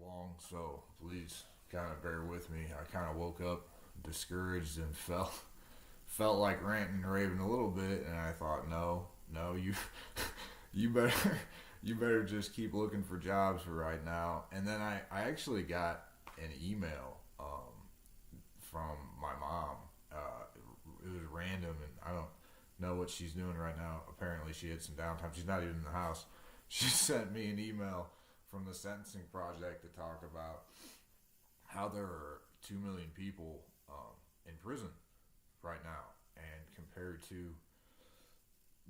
long, so please kind of bear with me. I kind of woke up discouraged and felt like ranting and raving a little bit, and I thought, no, you better you better just keep looking for jobs for right now. And then I actually got an email from my mom. It was random, and I don't know what she's doing right now. Apparently, she had some downtime. She's not even in the house. She sent me an email from the Sentencing Project to talk about how there are 2 million people in prison right now, and compared to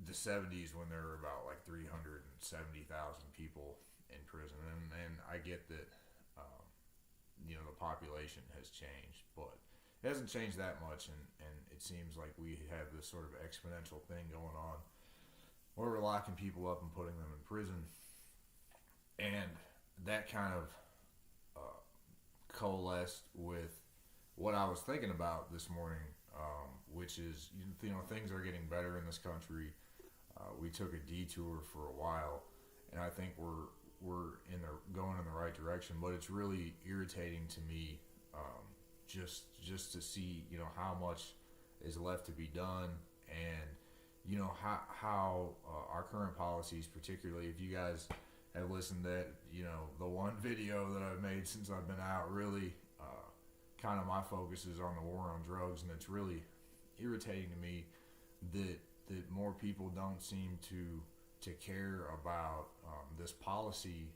the 70s when there were about like 370,000 people in prison. And I get that, the population has changed, but it hasn't changed that much, and it seems like we have this sort of exponential thing going on where we're locking people up and putting them in prison. And that kind of coalesced with what I was thinking about this morning, which is, things are getting better in this country. We took a detour for a while, and I think we're going in the right direction. But it's really irritating to me, just to see how much is left to be done, and how our current policies, particularly if you guys have listened to the one video that I've made since I've been out, really kind of my focus is on the war on drugs, and it's really irritating to me that more people don't seem to care about this policy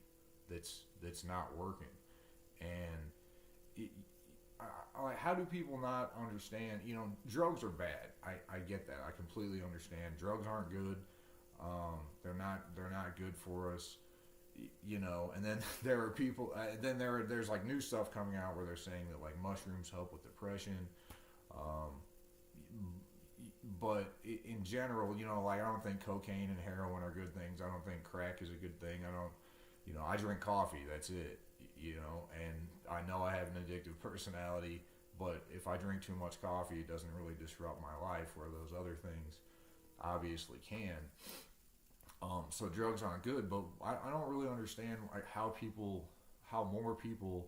that's not working. And how do people not understand? Drugs are bad. I get that. I completely understand. Drugs aren't good. They're not good for us. And then there are people. There's like new stuff coming out where they're saying that like mushrooms help with depression. But in general, like I don't think cocaine and heroin are good things. I don't think crack is a good thing. I don't. I drink coffee. That's it. And I know I have an addictive personality, but if I drink too much coffee, it doesn't really disrupt my life, where those other things obviously can. So drugs aren't good, but I don't really understand like how more people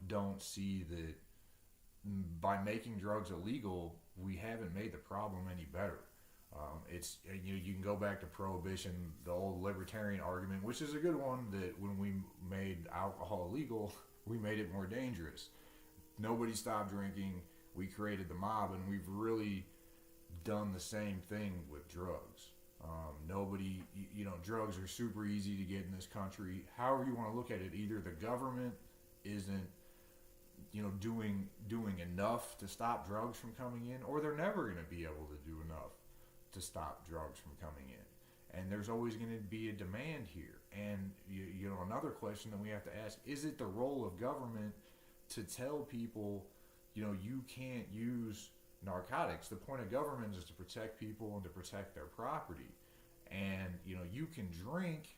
don't see that by making drugs illegal, we haven't made the problem any better. It's you can go back to prohibition, the old libertarian argument, which is a good one, that when we made alcohol illegal, we made it more dangerous. Nobody stopped drinking. We created the mob, and we've really done the same thing with drugs. Drugs are super easy to get in this country. However you want to look at it, either the government isn't doing enough to stop drugs from coming in, or they're never going to be able to do enough to stop drugs from coming in. And there's always going to be a demand here. And another question that we have to ask, is it the role of government to tell people you can't use narcotics? The point of government is to protect people and to protect their property. And you can drink,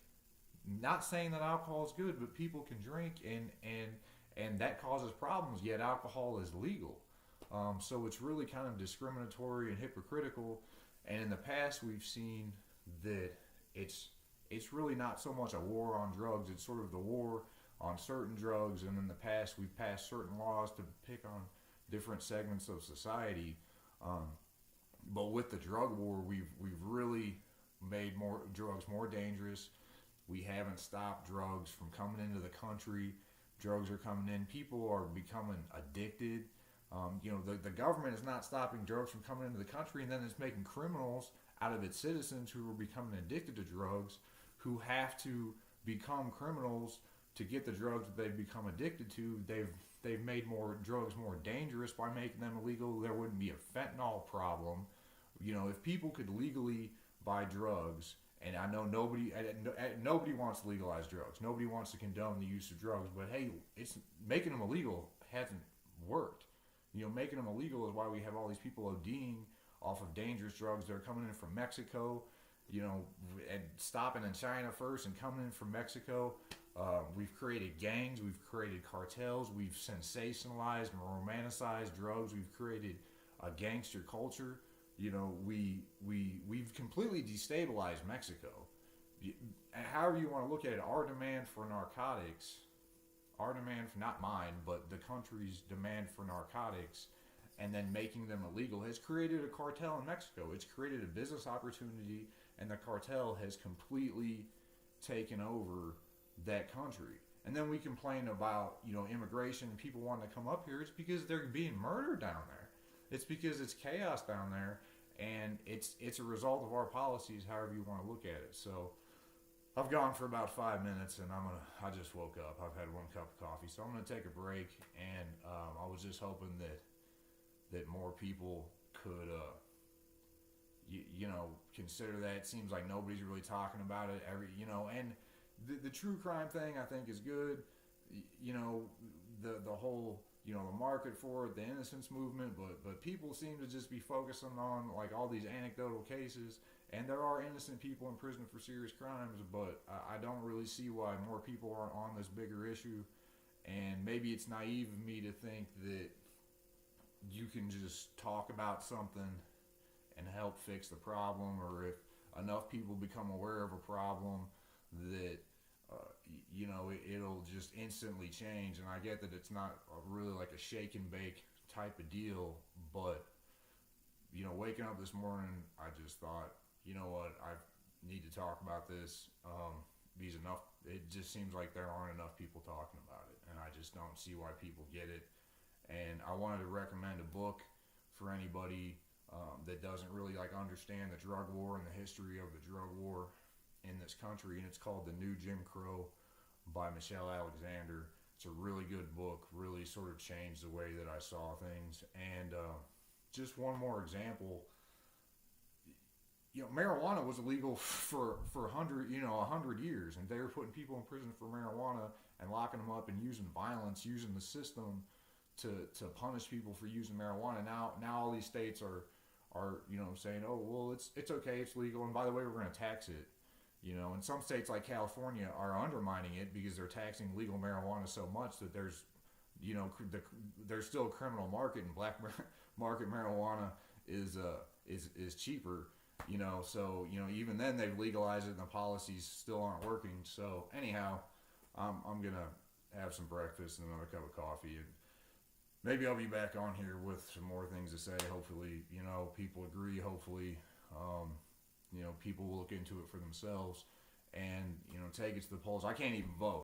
not saying that alcohol is good, but people can drink, and that causes problems, yet alcohol is legal. So it's really kind of discriminatory and hypocritical. And in the past, we've seen that it's really not so much a war on drugs. It's sort of the war on certain drugs. And in the past, we've passed certain laws to pick on different segments of society. But with the drug war, we've really made more drugs more dangerous. We haven't stopped drugs from coming into the country. Drugs are coming in. People are becoming addicted. The government is not stopping drugs from coming into the country, and then it's making criminals out of its citizens who are becoming addicted to drugs, who have to become criminals to get the drugs that they've become addicted to. They've made more drugs more dangerous by making them illegal. There wouldn't be a fentanyl problem. If people could legally buy drugs, and I know nobody wants to legalize drugs. Nobody wants to condone the use of drugs, but hey, it's making them illegal hasn't worked. Making them illegal is why we have all these people ODing off of dangerous drugs that are coming in from Mexico, and stopping in China first and coming in from Mexico. We've created gangs, we've created cartels, we've sensationalized and romanticized drugs, we've created a gangster culture. We've completely destabilized Mexico. However you want to look at it, our demand for narcotics our demand for, not mine, but the country's demand for narcotics and then making them illegal has created a cartel in Mexico. It's created a business opportunity, and the cartel has completely taken over that country. And then we complain about, immigration and people wanting to come up here. It's because they're being murdered down there. It's because it's chaos down there, and it's a result of our policies, however you want to look at it. So I've gone for about 5 minutes, and I just woke up. I've had one cup of coffee, so I'm gonna take a break. And I was just hoping that more people could, consider that. It seems like nobody's really talking about it. And the true crime thing I think is good. The whole, the market for it, the innocence movement, but people seem to just be focusing on like all these anecdotal cases. And there are innocent people in prison for serious crimes, but I don't really see why more people aren't on this bigger issue. And maybe it's naive of me to think that you can just talk about something and help fix the problem, or if enough people become aware of a problem that it'll just instantly change. And I get that it's not really like a shake and bake type of deal, but waking up this morning, I just thought, you know what, I need to talk about this. Because it just seems like there aren't enough people talking about it, and I just don't see why people get it. And I wanted to recommend a book for anybody that doesn't really understand the drug war and the history of the drug war in this country, and it's called The New Jim Crow by Michelle Alexander. It's a really good book, really sort of changed the way that I saw things. And just one more example, marijuana was illegal for 100 years, and they were putting people in prison for marijuana and locking them up and using violence, using the system to punish people for using marijuana. Now all these states are saying, oh well, it's okay, it's legal, and by the way, we're going to tax it. And some states like California are undermining it because they're taxing legal marijuana so much that there's still a criminal market, and black market marijuana is cheaper. So even then they've legalized it, and the policies still aren't working. So anyhow, I'm gonna have some breakfast and another cup of coffee, and maybe I'll be back on here with some more things to say. Hopefully, people agree. Hopefully, people will look into it for themselves and take it to the polls. I can't even vote.